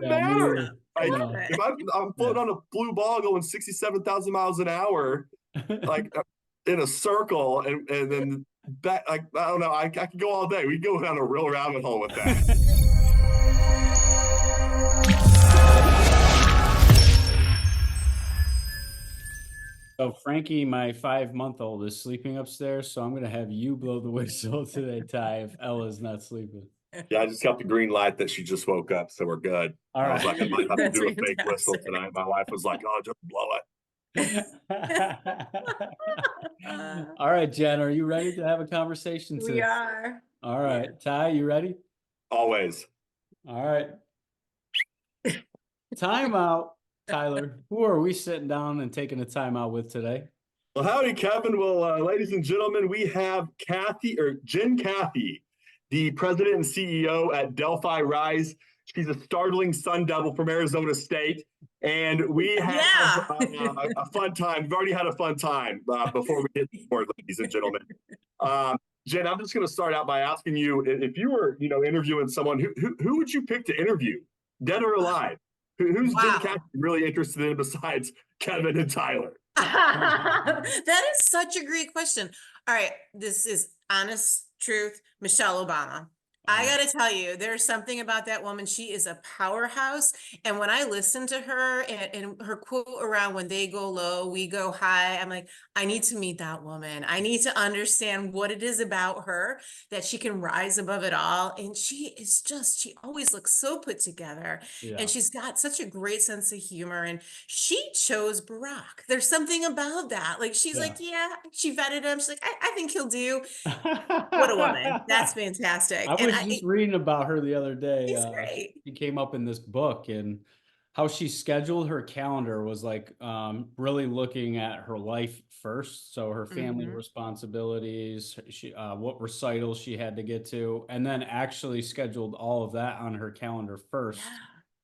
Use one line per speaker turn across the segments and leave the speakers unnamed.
Yeah, me
matter.
either.
I
Like,
love
No.
if
it.
I'm floating on a blue ball going 67,000 miles an hour, like in a circle, and then back, like, I don't know, I could go all day. We go down a real rabbit hole with that.
So Frankie, my 5-month-old, is sleeping upstairs, so I'm gonna have you blow the whistle today, Ty, if Ella's not sleeping.
Yeah, I just got the green light that she just woke up, so we're good.
All
I was like, I
right.
might have to
That's
do a fake whistle
fantastic.
tonight. My wife was like, oh, just blow it.
All right, Jen, are you ready to have a conversation
We
today?
are.
All
Yeah.
right, Ty, you ready?
Always.
All right. Timeout, Tyler. Who are we sitting down and taking a timeout with today?
Well, howdy, Kevin. Well, ladies and gentlemen, we have Jen Cathy, the president and CEO at Delphi Rise. She's a startling Sun Devil from Arizona State. And we have
Yeah.
a fun time. We've already had a fun time before we get more, ladies and gentlemen. Jen, I'm just going to start out by asking you, if you were, interviewing someone, who would you pick to interview, dead or alive? Who's Jen
Wow.
Cathy really interested in besides Kevin and Tyler?
That is such a great question. All right, this is honest truth. Michelle Obama. I got to tell you, there's something about that woman. She is a powerhouse. And when I listen to her and her quote around when they go low, we go high, I'm like, I need to meet that woman. I need to understand what it is about her that she can rise above it all. And she always looks so put together.
Yeah.
And she's got such a great sense of humor. And she chose Barack. There's something about that. Like, she's like, yeah, she vetted him. She's like, I think he'll do. What a woman. That's fantastic.
I
And
was just reading about her the other day.
she's great.
She came up in this book, and how she scheduled her calendar was like really looking at her life first. So her family
Mhm.
responsibilities, what recitals she had to get to, and then actually scheduled all of that on her calendar first,
Yeah.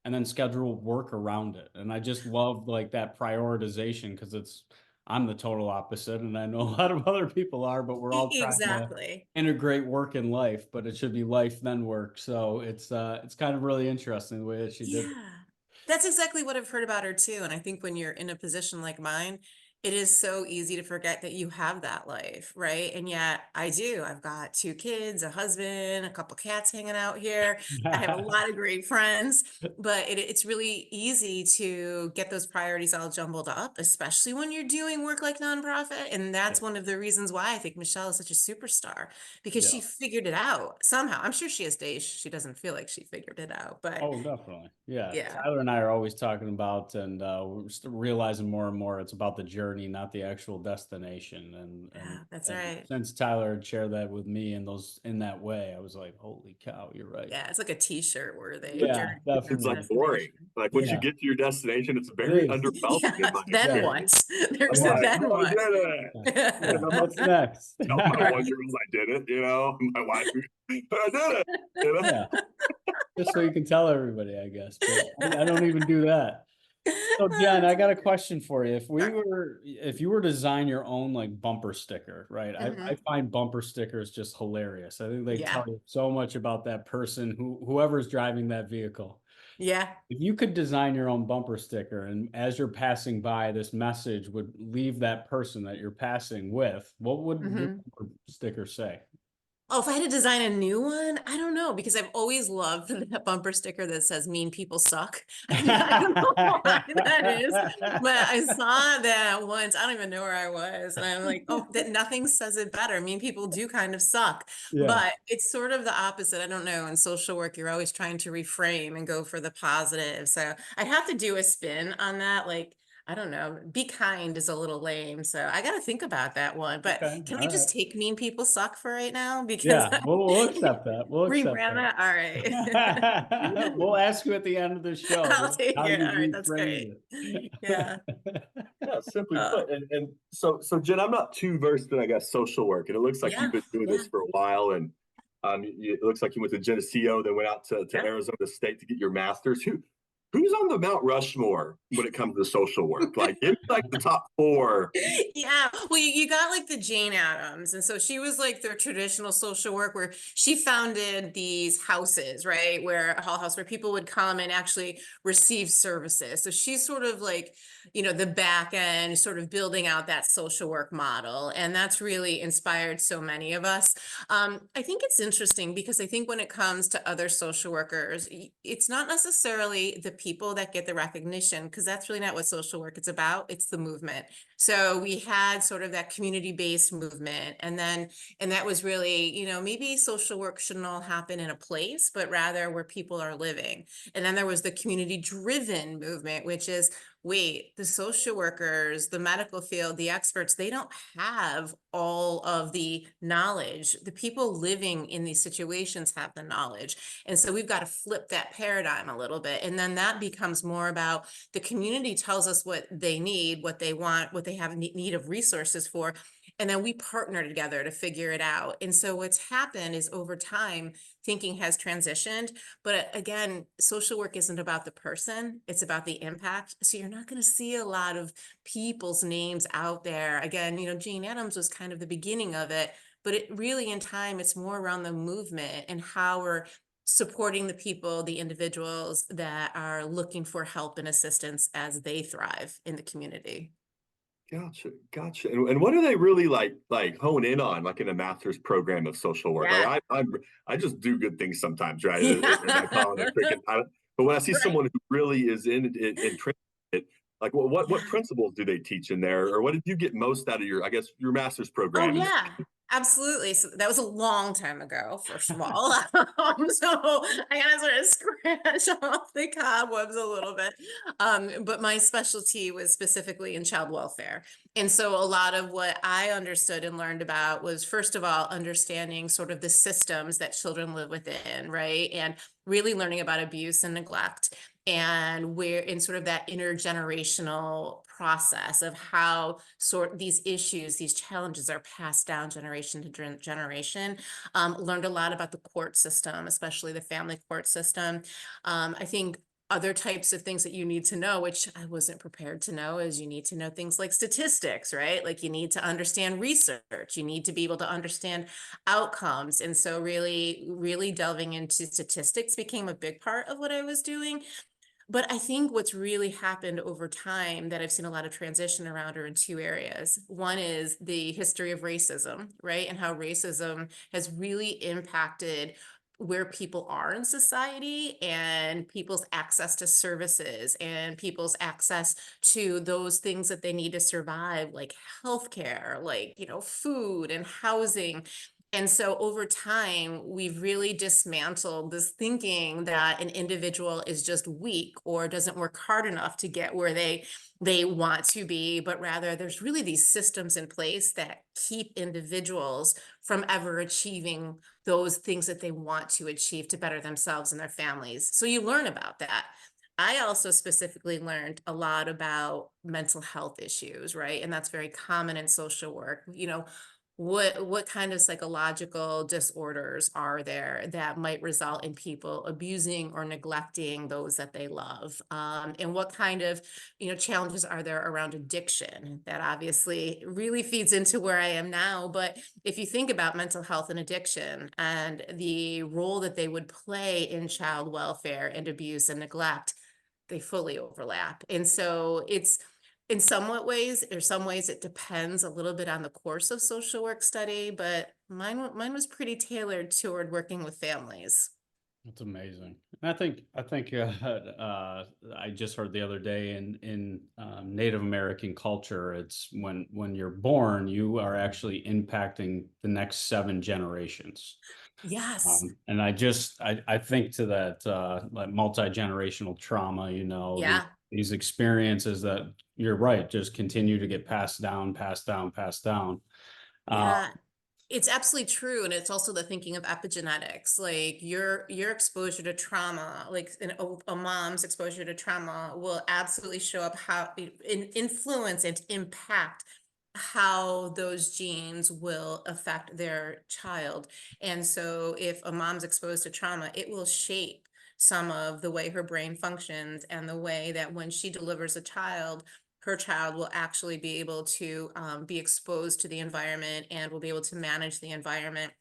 and then scheduled work around it. And I just love like that prioritization, because I'm the total opposite, and I know a lot of other people are, but we're all trying to
Exactly.
integrate work and life, but it should be life then work. So it's kind of really interesting the way that she did.
Yeah. That's exactly what I've heard about her too. And I think when you're in a position like mine, it is so easy to forget that you have that life, right? And yet I do. I've got 2 kids, a husband, a couple cats hanging out here. I have a lot of great friends, but it's really easy to get those priorities all jumbled up, especially when you're doing work like nonprofit. And that's one of the reasons why I think Michelle is such a superstar, because
Yeah.
she figured it out somehow. I'm sure she has days she doesn't feel like she figured it out, but
Oh, definitely. Yeah.
yeah.
Tyler and I are always talking about, and we're realizing more and more it's about the journey, not the actual destination.
Yeah, that's
And
right.
since Tyler had shared that with me in that way, I was like, holy cow, you're right.
Yeah, it's like a t-shirt worthy
Yeah,
journey to
It's like
definitely.
boring.
destination.
Like once you
Yeah,
get to your destination, it's
it
very
is.
underwhelming in
Yeah,
my
then
Yeah.
experience.
what?
I'm
There's a
like,
then
oh, I
what.
did it.
Yeah.
And I'm
What's
like,
next?
tell my 1-year-old I did it, my wife, but I did it.
Yeah. Just so you can tell everybody, I guess. But I don't even do that. So Jen, I got a question for you. If you were to design your own like bumper sticker, right? I
Mhm.
find bumper stickers just hilarious. I think they
Yeah,
tell you so much about that person, whoever's driving that vehicle.
yeah.
If you could design your own bumper sticker, and as you're passing by, this message would leave that person that you're passing with, what would your
Mhm.
bumper sticker say?
Oh, if I had to design a new one, I don't know, because I've always loved that bumper sticker that says "mean people suck." I don't know why that is, but I saw that once. I don't even know where I was, and I'm like, oh, that nothing says it better. Mean people do kind of suck,
Yeah.
but it's sort of the opposite. I don't know. In social work, you're always trying to reframe and go for the positive. So I'd have to do a spin on that. Like, I don't know, be kind is a little lame. So I got to think about that one. But
Okay.
can we
All right.
just take mean people suck for right now? Because
Yeah, we'll accept that. We'll accept
rebrand
that.
that. All right.
We'll ask you at the end of the
I'll
show,
take
how
it.
you
All right. That's
reframed
great. Yeah.
it.
Yeah, simply
Uh,
put. And so Jen, I'm not too versed in, I guess, social work. And it looks like
yeah.
you've been doing
Yeah.
this for a while. And it looks like you went to Geneseo, then went out to
Yeah.
Arizona State to get your master's. who's on the Mount Rushmore when it comes to social work? Like, give me like the top four.
Yeah, well, you got like the Jane Addams, and so she was like their traditional social work where she founded these houses, right? Where a Hull House where people would come and actually receive services. So she's sort of like, the back end, sort of building out that social work model, and that's really inspired so many of us. I think it's interesting because I think when it comes to other social workers, it's not necessarily the people that get the recognition, because that's really not what social work is about. It's the movement. So we had sort of that community-based movement, and that was really, maybe social work shouldn't all happen in a place, but rather where people are living. And then there was the community-driven movement, which is, wait, the social workers, the medical field, the experts, they don't have all of the knowledge. The people living in these situations have the knowledge. And so we've got to flip that paradigm a little bit. And then that becomes more about the community tells us what they need, what they want, what they have need of resources for. And then we partner together to figure it out. And so what's happened is over time, thinking has transitioned. But again, social work isn't about the person, it's about the impact. So you're not going to see a lot of people's names out there. Again, Jane Addams was kind of the beginning of it, but it really in time, it's more around the movement and how we're supporting the people, the individuals that are looking for help and assistance as they thrive in the community.
Gotcha, gotcha. And what do they really like hone in on, like in a master's program of social work?
Yeah.
Like I just do good things sometimes, right? And I call it a
Yeah.
freaking pilot. But when I see
Right.
someone who really is in it, like what
Yeah.
principles do they teach in there, or what did you get most out of your, I guess, your master's
Oh
program?
yeah, absolutely. So that was a long time ago, first of all. So I gotta sort of scratch off the cobwebs a little bit. But my specialty was specifically in child welfare. And so a lot of what I understood and learned about was, first of all, understanding sort of the systems that children live within, right? And really learning about abuse and neglect, and where in sort of that intergenerational process of how sort these issues, these challenges are passed down generation to generation. Learned a lot about the court system, especially the family court system. I think other types of things that you need to know, which I wasn't prepared to know, is you need to know things like statistics, right? Like you need to understand research, you need to be able to understand outcomes. And so really, really delving into statistics became a big part of what I was doing. But I think what's really happened over time that I've seen a lot of transition around are in two areas. One is the history of racism, right? And how racism has really impacted where people are in society and people's access to services and people's access to those things that they need to survive, like healthcare, like, food and housing. And so over time, we've really dismantled this thinking that an individual is just weak or doesn't work hard enough to get where they want to be, but rather there's really these systems in place that keep individuals from ever achieving those things that they want to achieve to better themselves and their families. So you learn about that. I also specifically learned a lot about mental health issues, right? And that's very common in social work. What kind of psychological disorders are there that might result in people abusing or neglecting those that they love, and what kind of challenges are there around addiction that obviously really feeds into where I am now. But if you think about mental health and addiction and the role that they would play in child welfare and abuse and neglect, they fully overlap. And so it's in somewhat ways, or some ways it depends a little bit on the course of social work study, but mine was pretty tailored toward working with families.
That's amazing. And I think I just heard the other day in Native American culture, it's when you're born, you are actually impacting the next 7 generations.
Yes.
And I think to that like multi-generational trauma,
Yeah.
these experiences that you're right, just continue to get passed down, passed down, passed down. Uh,
Yeah. It's absolutely true. And it's also the thinking of epigenetics, like your exposure to trauma, like a mom's exposure to trauma will absolutely show up how influence and impact how those genes will affect their child. And so if a mom's exposed to trauma, it will shape some of the way her brain functions and the way that when she delivers a child, her child will actually be able to be exposed to the environment and will be able to manage the environment.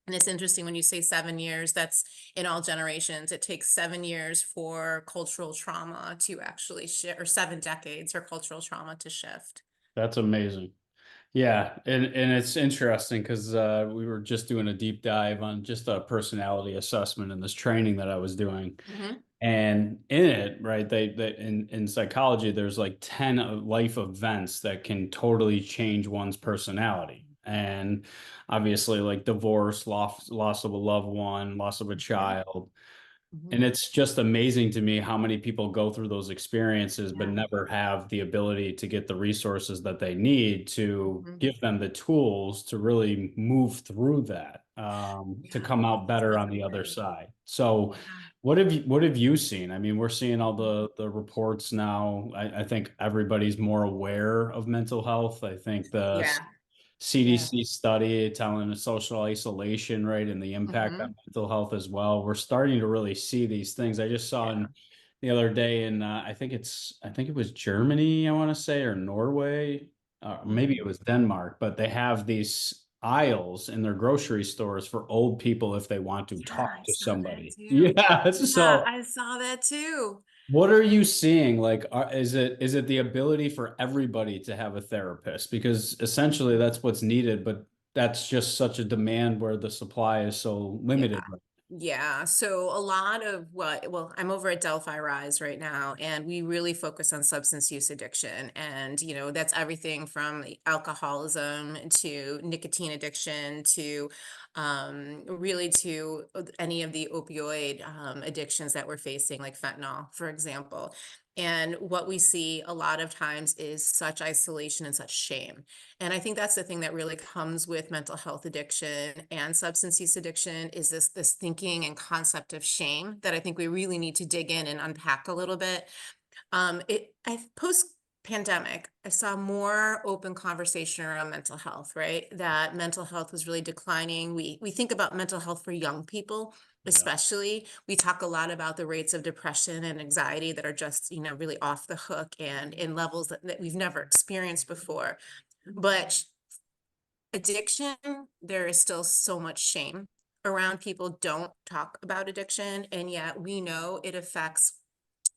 And it's interesting when you say 7 years, that's in all generations. It takes 7 years for cultural trauma to actually shift, or 7 decades for cultural trauma to shift.
That's amazing. Yeah, and it's interesting because we were just doing a deep dive on just a personality assessment in this training that I was doing.
Mhm.
And in it, right, they in psychology, there's like 10 life events that can totally change one's personality. And obviously, like divorce, loss of a loved one, loss of a child.
Mhm.
And it's just amazing to me how many people go through those experiences, but
Yeah.
never have the ability to get the resources that they need to
Mhm.
give them the tools to really move through that, to
Yeah.
come out better on the
Absolutely
other
right.
side. So,
Yeah.
what have you seen? I mean, we're seeing all the reports now. I think everybody's more aware of mental health. I think the
Yeah. Yeah.
CDC study telling the social isolation, right, and the impact on
Mhm.
mental health as well. We're starting to really see these things. I just saw
Yeah.
the other day in I think it was Germany, I want to say, or Norway, maybe it
Mhm.
was Denmark, but they have these aisles in their grocery stores for old people if they want to
Yeah,
talk
I
to
saw that
somebody.
too.
Yeah,
Yeah,
so
I saw that too.
what are you seeing? Like, is it the ability for everybody to have a therapist? Because essentially that's what's needed, but that's just such a demand where the supply is so
Yeah.
limited.
Yeah. So a lot of well, I'm over at Delphi Rise right now, and we really focus on substance use addiction. And, that's everything from alcoholism to nicotine addiction to really to any of the opioid addictions that we're facing, like fentanyl, for example. And what we see a lot of times is such isolation and such shame. And I think that's the thing that really comes with mental health addiction and substance use addiction is this thinking and concept of shame that I think we really need to dig in and unpack a little bit. I post pandemic, I saw more open conversation around mental health, right? That mental health was really declining. We think about mental health for young people,
Yeah.
especially. We talk a lot about the rates of depression and anxiety that are just, really off the hook and in levels that we've never experienced before. But addiction, there is still so much shame around. People don't talk about addiction, and yet we know it affects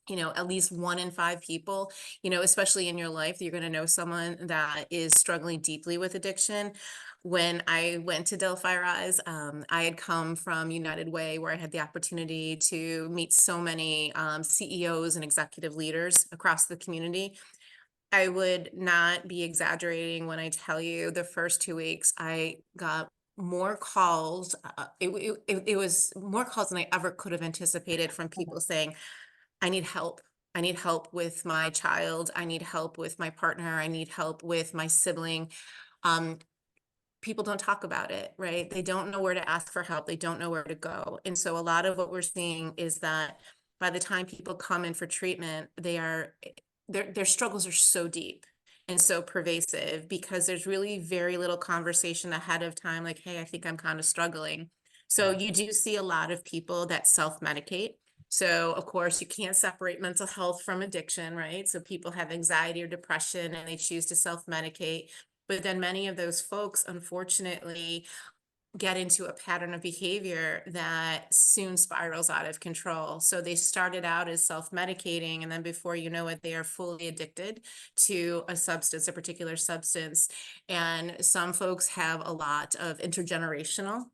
at least 1 in 5 people, especially in your life, you're going to know someone that is struggling deeply with addiction. When I went to Delphi Rise, I had come from United Way, where I had the opportunity to meet so many CEOs and executive leaders across the community. I would not be exaggerating when I tell you the first 2 weeks, I got more calls. It was more calls than I ever could have anticipated from people saying, I need help. I need help with my child. I need help with my partner. I need help with my sibling. Um, People don't talk about it, right? They don't know where to ask for help. They don't know where to go. And so a lot of what we're seeing is that by the time people come in for treatment, their struggles are so deep and so pervasive because there's really very little conversation ahead of time, like, hey, I think I'm kind of struggling. So
Yeah.
you do see a lot of people that self-medicate. So of course you can't separate mental health from addiction, right? So people have anxiety or depression and they choose to self-medicate. But then many of those folks, unfortunately, get into a pattern of behavior that soon spirals out of control. So they started out as self-medicating, and then before you know it, they are fully addicted to a substance, a particular substance. And some folks have a lot of intergenerational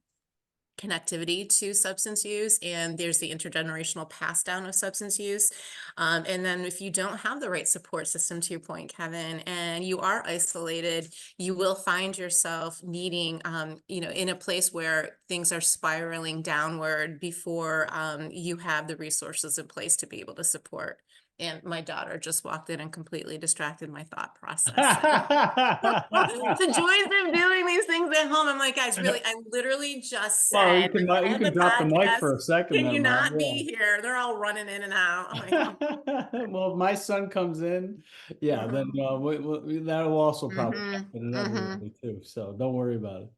connectivity to substance use, and there's the intergenerational pass down of substance use. And then if you don't have the right support system, to your point, Kevin, and you are isolated, you will find yourself needing, in a place where things are spiraling downward before you have the resources in place to be able to support. And my daughter just walked in and completely distracted my thought process. The joys of doing these things at home. I'm like, guys, really, I literally just
Well,
said, let's
you
end the
can drop the mic
podcast.
for a second
Can
there,
you
Mom.
not be here? They're all running in and out. I'm like,
Yeah. Well, if my son comes in, yeah, then
oh.
that will also probably
Mhm,
happen to
mhm.
everybody too. So don't worry about it.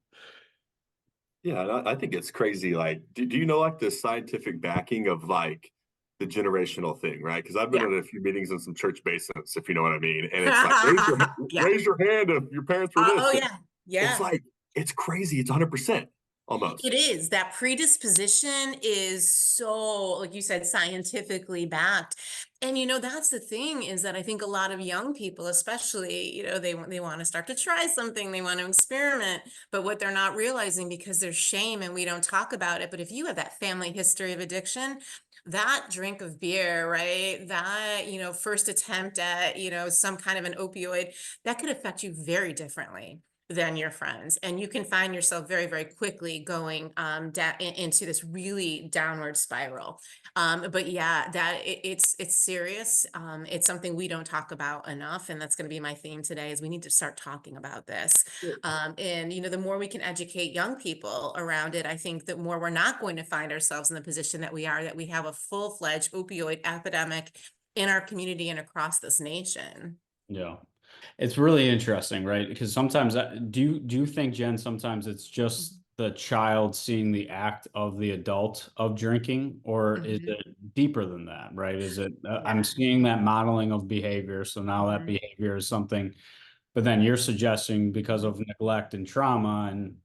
Yeah, and I think it's crazy. Like, do you know like the scientific backing of like the generational thing, right? Because I've been
Yeah.
in a few meetings in some church basements, if you know what I mean. And it's like, raise your,
Yeah.
raise your hand if your parents were
Oh
this.
yeah.
It's
Yeah.
like, it's crazy. It's 100% almost.
It is. That predisposition is so, like you said, scientifically backed. And that's the thing, is that I think a lot of young people, especially, they want to start to try something, they want to experiment, but what they're not realizing, because there's shame and we don't talk about it, but if you have that family history of addiction, that drink of beer, right? That, first attempt at, some kind of an opioid, that could affect you very differently than your friends, and you can find yourself very, very quickly going into this really downward spiral. But yeah, it's serious. It's something we don't talk about enough, and that's going to be my theme today. Is we need to start talking about this. And the more we can educate young people around it, I think the more we're not going to find ourselves in the position that we are, that we have a full-fledged opioid epidemic in our community and across this nation.
Yeah. It's really interesting, right? Because sometimes do you think, Jen, sometimes it's just the child seeing the act of the adult of drinking, or is
Mhm.
it deeper than that, right? Is it I'm
Yeah.
seeing that modeling of behavior, so now that
Mhm.
behavior is something, but then you're suggesting because
Mhm.
of neglect and trauma, and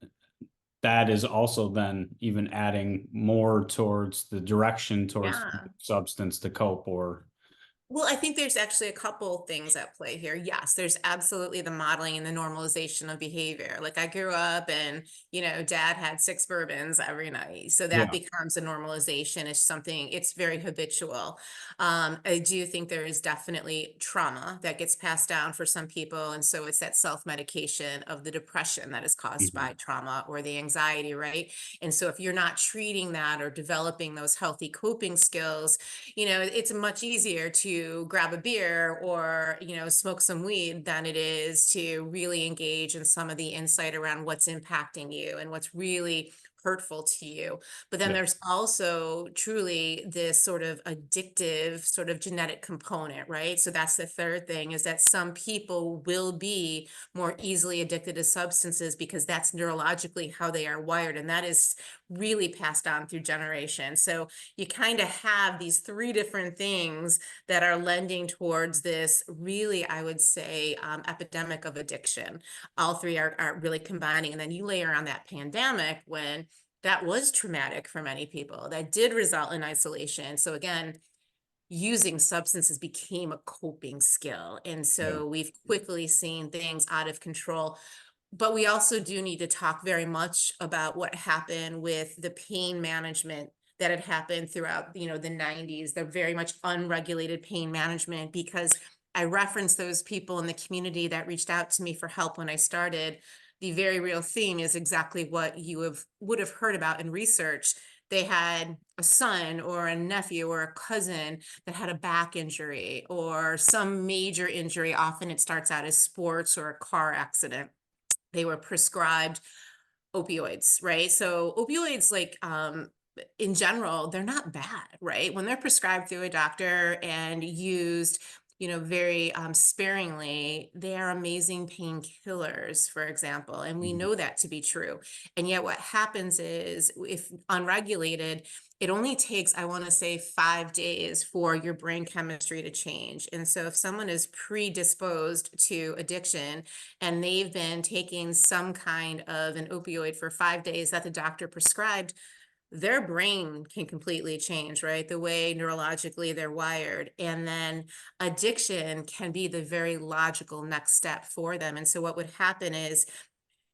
that is also then even adding more towards the direction towards
Yeah.
substance to cope, or
Well, I think there's actually a couple things at play here. Yes, there's absolutely the modeling and the normalization of behavior. Like I grew up and, dad had six bourbons every night. So that
yeah.
becomes a normalization. It's something, it's very habitual. I do think there is definitely trauma that gets passed down for some people. And so it's that self-medication of the depression that is caused
Mhm.
by trauma, or the anxiety, right? And so if you're not treating that or developing those healthy coping skills, it's much easier to grab a beer or, smoke some weed than it is to really engage in some of the insight around what's impacting you and what's really hurtful to you. But then
Yeah.
there's also truly this sort of addictive sort of genetic component, right? So that's the third thing, is that some people will be more easily addicted to substances because that's neurologically how they are wired. And that is really passed on through generations. So you kind of have these three different things that are lending towards this really, I would say, epidemic of addiction. All three are really combining. And then you layer on that pandemic, when that was traumatic for many people, that did result in isolation. So again, using substances became a coping skill. And
Yeah.
so we've quickly seen things out of control. But we also do need to talk very much about what happened with the pain management that had happened throughout, the 90s, the very much unregulated pain management, because I referenced those people in the community that reached out to me for help when I started. The very real theme is exactly what you would have heard about in research. They had a son or a nephew or a cousin that had a back injury or some major injury. Often it starts out as sports or a car accident. They were prescribed opioids, right? So opioids, like, in general, they're not bad, right? When they're prescribed through a doctor and used, very sparingly, they are amazing painkillers, for example. And we
Mhm.
know that to be true. And yet what happens is, if unregulated, it only takes, I want to say, 5 days for your brain chemistry to change. And so if someone is predisposed to addiction, and they've been taking some kind of an opioid for 5 days that the doctor prescribed, their brain can completely change, right? The way neurologically they're wired. And then addiction can be the very logical next step for them. And so what would happen is,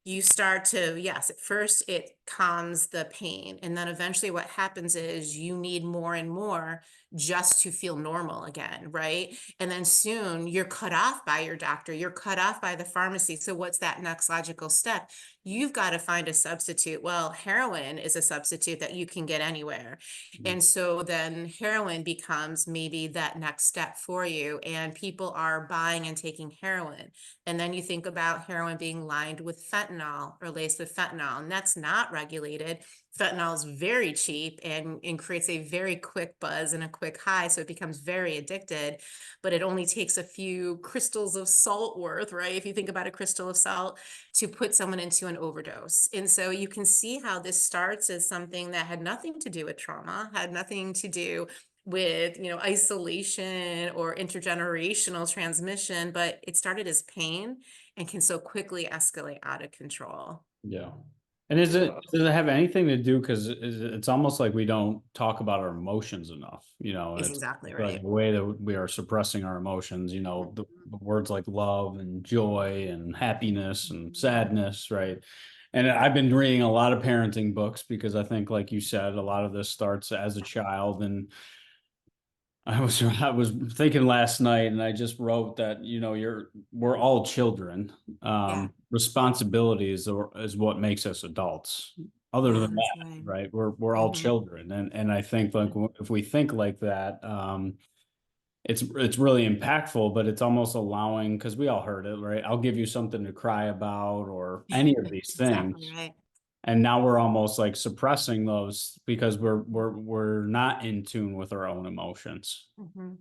you start to, yes, at first it calms the pain. And then eventually what happens is you need more and more just to feel normal again, right? And then soon you're cut off by your doctor, you're cut off by the pharmacy. So what's that next logical step? You've got to find a substitute. Well, heroin is a substitute that you can get anywhere. And so then heroin becomes maybe that next step for you. And people are buying and taking heroin. And then you think about heroin being lined with fentanyl or laced with fentanyl, and that's not regulated. Fentanyl is very cheap and creates a very quick buzz and a quick high. So it becomes very addicted, but it only takes a few crystals of salt worth, right? If you think about a crystal of salt, to put someone into an overdose. And so you can see how this starts as something that had nothing to do with trauma, had nothing to do with, isolation or intergenerational transmission, but it started as pain and can so quickly escalate out of control.
Yeah. And does it have anything to do, because it's almost like we don't talk about our emotions enough, and
It's
it's
exactly
like
right.
the way that we are suppressing our emotions, the words like love and joy and happiness and sadness, right? And I've been reading a lot of parenting books because I think, like you said, a lot of this starts as a child. And I was thinking last night, and I just wrote that, we're all children.
Yeah.
Responsibility is what makes us adults. Other
Yeah,
than
that's
that,
right.
right? We're all
Hmm.
children, and I think, like, if we think like that, it's really impactful. But it's almost allowing, because we all heard it, right? I'll give you something to cry about, or any of these
Exactly
things.
right.
And now we're almost like suppressing those because we're not in tune with our own emotions.
Hmm.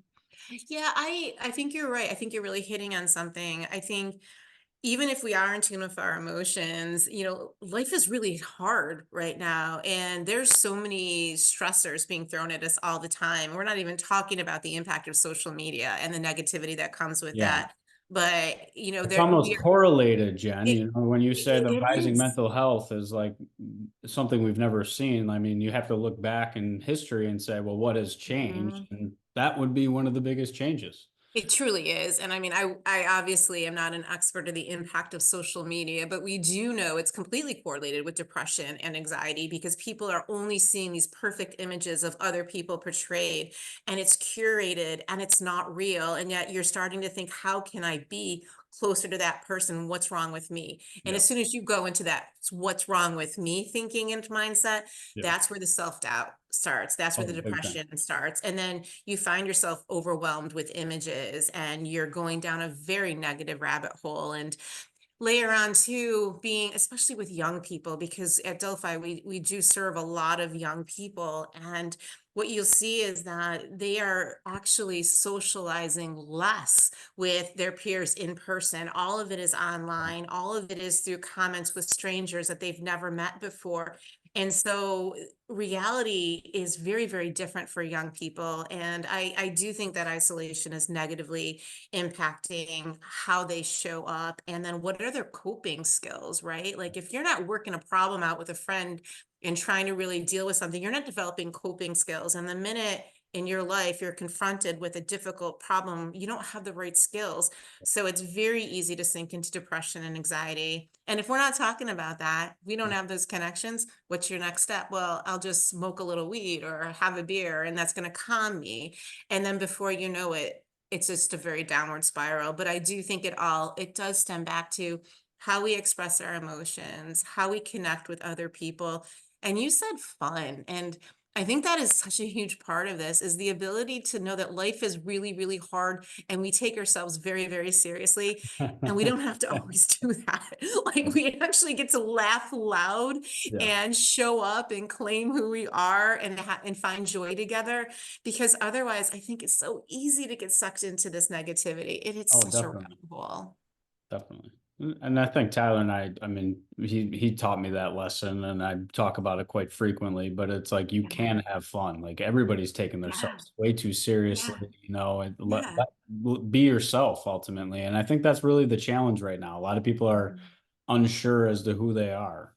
Yeah, I think you're right. I think you're really hitting on something. I think even if we are in tune with our emotions, life is really hard right now. And there's so many stressors being thrown at us all the time. We're not even talking about the impact of social media and the negativity that comes with
Yeah.
that. But,
It's almost correlated, Jen.
it,
When you say the
it
rising
is.
mental health is like something we've never seen. I mean, you have to look back in history and say, well, what has changed?
Mhm.
And that would be one of the biggest changes.
It truly is. And I mean, I obviously am not an expert of the impact of social media, but we do know it's completely correlated with depression and anxiety because people are only seeing these perfect images of other people portrayed, and it's curated and it's not real. And yet you're starting to think, how can I be closer to that person? What's wrong with me? And
Yeah.
as soon as you go into that, what's wrong with me thinking and mindset,
Yeah.
that's where the self-doubt starts. That's where
Oh,
the
big time.
depression starts. And then you find yourself overwhelmed with images and you're going down a very negative rabbit hole. And layer on too, being especially with young people, because at Delphi we do serve a lot of young people, and what you'll see is that they are actually socializing less with their peers in person. All of it is online, all of it is through comments with strangers that they've never met before. And so reality is very, very different for young people. And I do think that isolation is negatively impacting how they show up, and then what are their coping skills, right? Like if you're not working a problem out with a friend and trying to really deal with something, you're not developing coping skills. And the minute in your life you're confronted with a difficult problem, you don't have the right skills. So it's very easy to sink into depression and anxiety. And if we're not talking about that, we don't have those connections. What's your next step? Well, I'll just smoke a little weed or have a beer, and that's going to calm me. And then before you know it, it's just a very downward spiral. But I do think it does stem back to how we express our emotions, how we connect with other people. And you said fun. And I think that is such a huge part of this, is the ability to know that life is really, really hard and we take ourselves very, very seriously. And we don't have to always do that. Like we actually get to laugh loud
Yeah.
and show up and claim who we are and find joy together, because otherwise I think it's so easy to get sucked into this negativity. It's
Oh,
such a
definitely.
rabbit hole.
Definitely. And I think Tyler and I mean, he taught me that lesson, and I talk about it quite frequently. But it's like, you
Yeah,
can have fun. Like, everybody's taking
yeah,
themselves way too
yeah,
seriously, and
yeah.
be yourself ultimately. And I think that's really the challenge right now. A lot of people are
Mhm.
unsure as to who they are.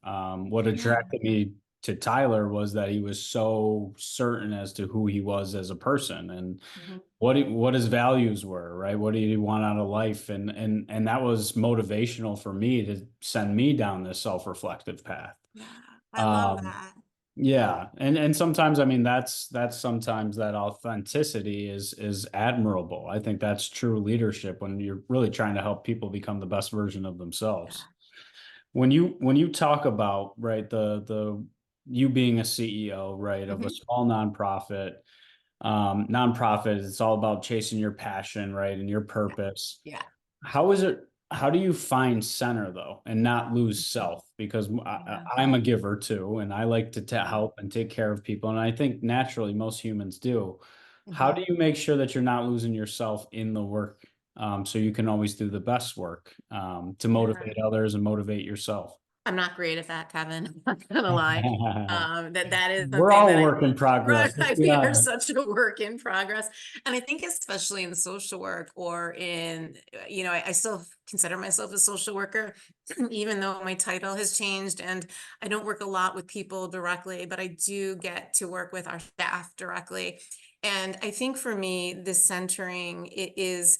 What
Yeah.
attracted me to Tyler was that he was so certain as to who he was as a person, and
Mhm.
what his values were, right? What did he want out of life? And that was motivational for me to send me down this self-reflective path.
Yeah. I love
Um,
that.
yeah. And sometimes, I mean, that's sometimes that authenticity is admirable. I think that's true leadership, when you're really trying to help people become the best version of themselves.
Yeah.
When you talk about, right, the you being a CEO, right, of a
Mhm.
small nonprofit, it's all about chasing your passion, right, and your
Yeah.
purpose.
Yeah.
How do you find center, though, and not lose
Mhm.
self? Because
Yeah.
I'm a giver too, and I like to
Yeah.
help and take care of people, and I think naturally most humans do. How
Mhm.
do you make sure that you're not losing yourself in the work, so you can always do the best work, to
Yeah.
motivate others and motivate yourself?
I'm not great at that, Kevin. I'm not gonna lie. That is
We're
something
all
that
a work in progress. Let's be
we are
honest.
such a work in progress. And I think especially in social work or in, I still consider myself a social worker, even though my title has changed and I don't work a lot with people directly, but I do get to work with our staff directly. And I think for me, the centering, it is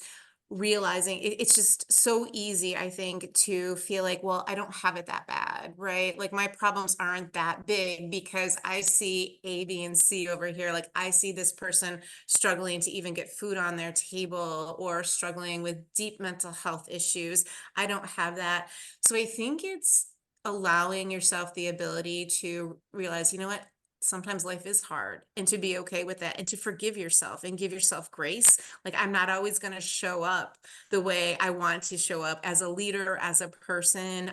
realizing it's just so easy, I think, to feel like, well, I don't have it that bad, right? Like my problems aren't that big because I see A, B, and C over here. Like I see this person struggling to even get food on their table or struggling with deep mental health issues. I don't have that. So I think it's allowing yourself the ability to realize, you know what? Sometimes life is hard and to be okay with that and to forgive yourself and give yourself grace. Like I'm not always going to show up the way I want to show up as a leader, as a person.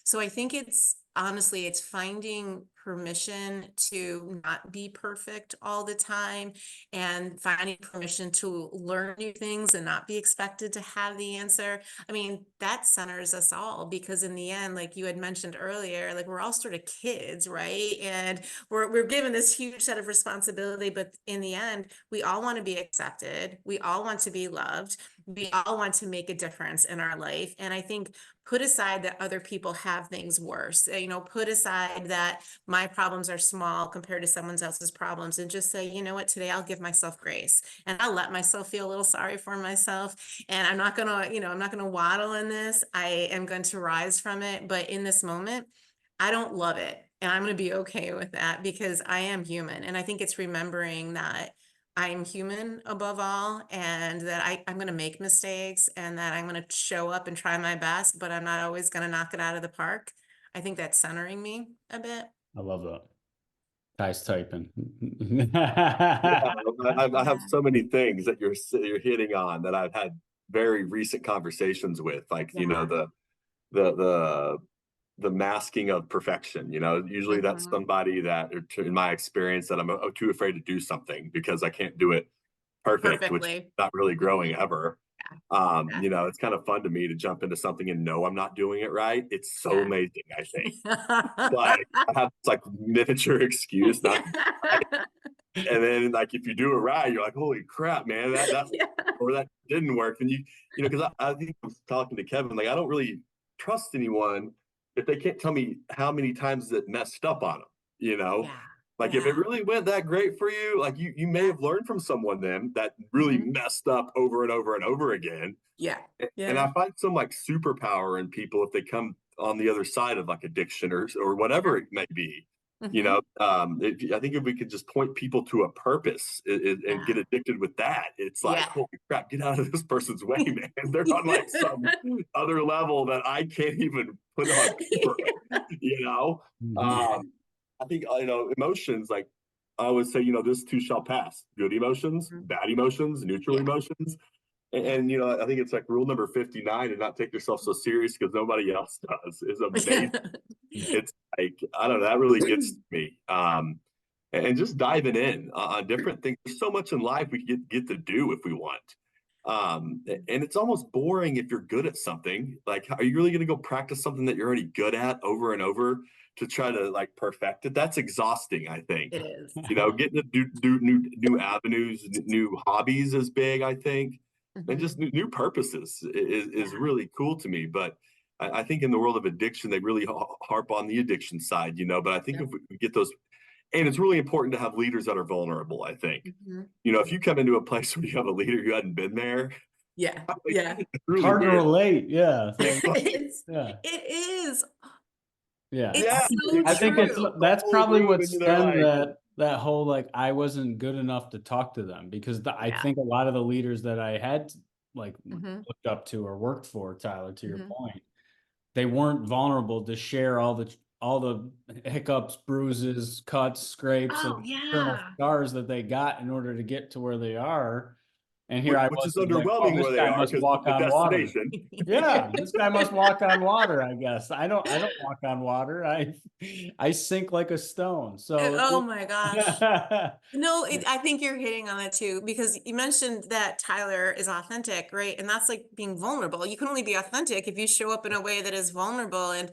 So I think it's honestly, it's finding permission to not be perfect all the time and finding permission to learn new things and not be expected to have the answer. I mean, that centers us all because in the end, like you had mentioned earlier, like we're all sort of kids, right? And we're given this huge set of responsibility, but in the end, we all want to be accepted. We all want to be loved. We all want to make a difference in our life. And I think put aside that other people have things worse, put aside that my problems are small compared to someone else's problems and just say, you know what, today I'll give myself grace and I'll let myself feel a little sorry for myself. And I'm not going to, I'm not going to waddle in this. I am going to rise from it. But in this moment, I don't love it. And I'm going to be okay with that because I am human. And I think it's remembering that I'm human above all and that I'm going to make mistakes and that I'm going to show up and try my best, but I'm not always going to knock it out of the park. I think that's centering me a bit.
I love that. Ty's typing.
Yeah, I have
Yeah.
so many things that you're hitting on that I've had very recent conversations with, like
Yeah.
the the the masking of perfection. Usually that's
Mhm.
somebody that, in my experience, that I'm too afraid to do something because I can't do it perfect, which is
Perfectly.
not really growing ever.
Yeah.
It's kind of fun to me to jump into something and know I'm not doing it right. It's so
Yeah.
amazing, I think.
Yeah.
Like I have this like miniature excuse not, and then like if you do it right, you're like, holy crap, man, that
Yeah.
or that didn't work. And because I think I was talking to Kevin, like I don't really trust anyone if they can't tell me how many times it messed up on them. You know,
Yeah.
like if it
Yeah.
really went that great for you, like you may
Yeah.
have learned from someone then that really
Mhm.
messed up over and over and over again.
Yeah.
And
Yeah.
I find some like superpower in people if they come on the other side of like addiction or
Yeah.
whatever it may be.
Mhm.
I think if we could just point people to a purpose and
Yeah.
get addicted with that, it's like,
Yeah.
holy crap, get out of this person's way, man. They're on like some other level that I can't even put on paper, you know?
Mhm.
Um, I think, emotions, like I always say, this too shall pass. Good emotions,
Mhm.
bad emotions, neutral
Yeah.
emotions. And,
Yeah.
and I think it's like rule number 59 and not take yourself so serious because nobody else does is amazing. It's like, I don't know, that really gets to me. And just diving in on different things. There's so much in life we get to do if we want. And it's almost boring if you're good at something. Like, are you really going to go practice something that you're already good at over and over to try to like perfect it? That's exhausting, I think.
It is.
Getting to do new avenues, new hobbies is big, I think, and just
Mhm.
new purposes is
Yeah.
really cool to me. But I think in the world of addiction, they really harp on the addiction side, but I think
Yep.
if we get those, and it's really important to have leaders that are vulnerable, I think.
Mhm.
If you come into a place where you have a leader who hadn't been there,
Yeah.
like,
Yeah.
it's really
Hard to
weird.
relate. Yeah. So,
It's,
yeah.
it is.
Yeah.
Yeah,
It's so
I
you
think
go into
it's
true.
a
that's
whole
probably
room
what
and they're
stemmed
like,
that whole like I wasn't good enough to talk to them because I
Yeah.
think a lot of the leaders that I had like
Mhm.
looked up to or worked for, Tyler, to your
Mhm.
point, they weren't vulnerable to share all the hiccups, bruises, cuts, scrapes, and
Oh,
internal
yeah.
scars that they got in order to get to where they are. And here I
which
was
is
like, oh,
underwhelming
this
where they
guy
are
must
because
walk
the
on water.
destination.
Yeah, this guy must walk on water, I guess. I don't walk on water. I sink like a stone. So
Oh my gosh.
yeah.
No, I think you're hitting on it too, because you mentioned that Tyler is authentic, right? And that's like being vulnerable. You can only be authentic if you show up in a way that is vulnerable. And,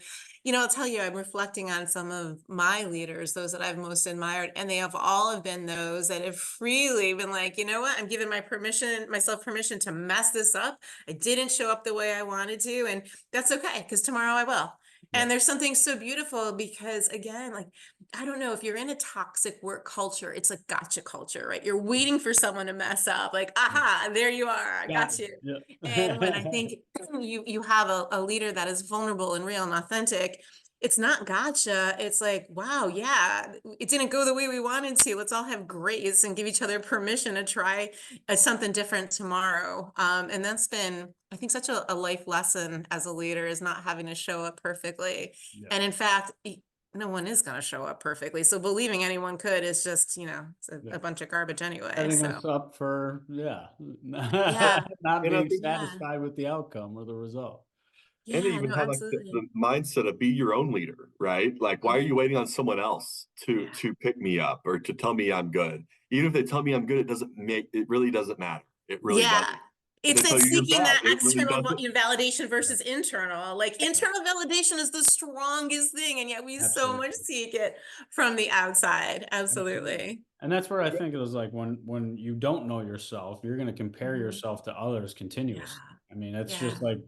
I'll tell you, I'm reflecting on some of my leaders, those that I've most admired, and they have all have been those that have freely been like, you know what, I'm giving myself permission to mess this up. I didn't show up the way I wanted to, and that's okay, because tomorrow I will.
Yeah.
And there's something so beautiful because, again, like, I don't know, if you're in a toxic work culture, it's a gotcha culture, right? You're waiting for someone to mess up, like, aha, there you are, I got you. And when I
Yeah.
think you have a leader that is vulnerable and real and authentic, it's not gotcha. It's like, wow, yeah, it didn't go the way we wanted to. Let's all have grace and give each other permission to try something different tomorrow. And that's been, I think, such a life lesson as a leader, is not having to show up perfectly.
Yeah.
And in fact, no one is going to show up perfectly. So believing anyone could is just, it's
Yeah.
a bunch of garbage anyway.
Setting
So
us up for,
yeah,
not
And I
being
think,
yeah,
satisfied with the outcome or the result.
and they
yeah,
even
no,
have like the
absolutely.
mindset of be your own leader, right? Like, why are you waiting on someone else
Yeah.
to pick me up or to tell me I'm good? Even if they tell me I'm good, it really doesn't matter. It really
Yeah.
doesn't. If they
It's
tell you you're
seeking
bad,
that
it really
external
doesn't.
validation versus internal. Like, internal validation is the strongest thing, and yet we so much
Absolutely.
seek it from the outside.
Absolutely.
Absolutely.
And that's where I think it was like when you don't know yourself, you're going to compare
Mhm.
yourself to others
Yeah.
continuously. I mean, it's
Yeah.
just like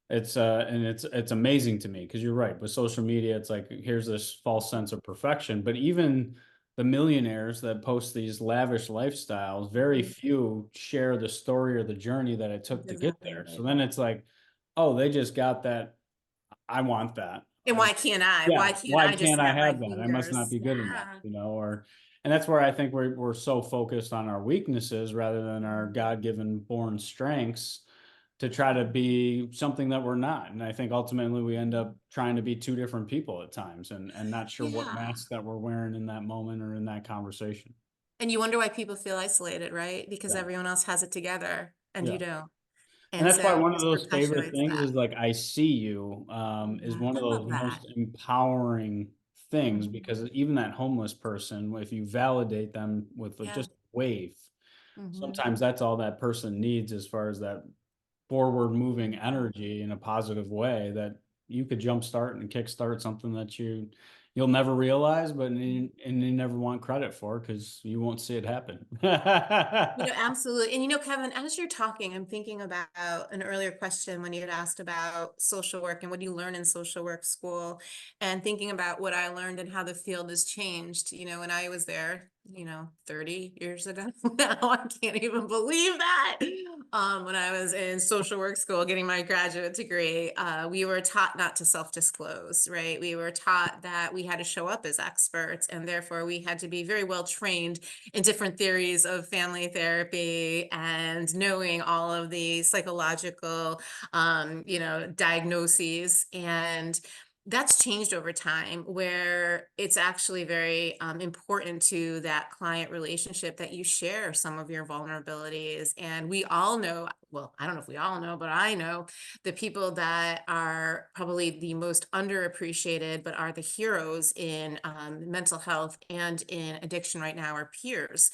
and it's amazing to me because you're right. With social media, it's like here's this false sense of perfection, but even the millionaires that post these lavish lifestyles, very
Mhm.
few share the story or the journey that it took to
Does
get
not
there. So
it.
then it's like, oh, they just got that. I want that.
And why can't I?
Yeah,
Why can't
why
I just
can't I
snap my
have that? I must not
fingers?
be good enough,
Yeah.
or and that's where I think we're so focused on our weaknesses rather than our
Mhm.
God-given born strengths to try to be something that we're not. And I think ultimately we end up trying to be two different people at times and not sure what
Yeah.
mask that we're wearing in that moment or in that conversation.
And you wonder why people feel isolated, right? Because
Yeah.
everyone else has it together and you
Yeah.
don't.
And
And
that's why
so
one
it
of
just
those favorite
perpetuates
things
that.
is like I see you is
Mhm.
one
I
of those
love that.
most empowering things
Mhm.
because even that homeless person, if you validate them with
Yeah.
just a wave,
Mhm.
sometimes that's all that person needs as far as that forward moving
Mhm.
energy in a positive way that you could jumpstart and kickstart something that you'll never realize, but and you never want credit for because you won't see it happen.
Absolutely. And Kevin, as you're talking, I'm thinking about an earlier question when you had asked about social work and what do you learn in social work school, and thinking about what I learned and how the field has changed, when I was there, 30 years ago. Now I can't even believe that. When I was in social work school getting my graduate degree, we were taught not to self-disclose, right? We were taught that we had to show up as experts, and therefore we had to be very well trained in different theories of family therapy and knowing all of the psychological, diagnoses. And that's changed over time, where it's actually very important to that client relationship that you share some of your vulnerabilities. And we all know, well, I don't know if we all know, but I know the people that are probably the most underappreciated, but are the heroes in mental health and in addiction right now, are peers.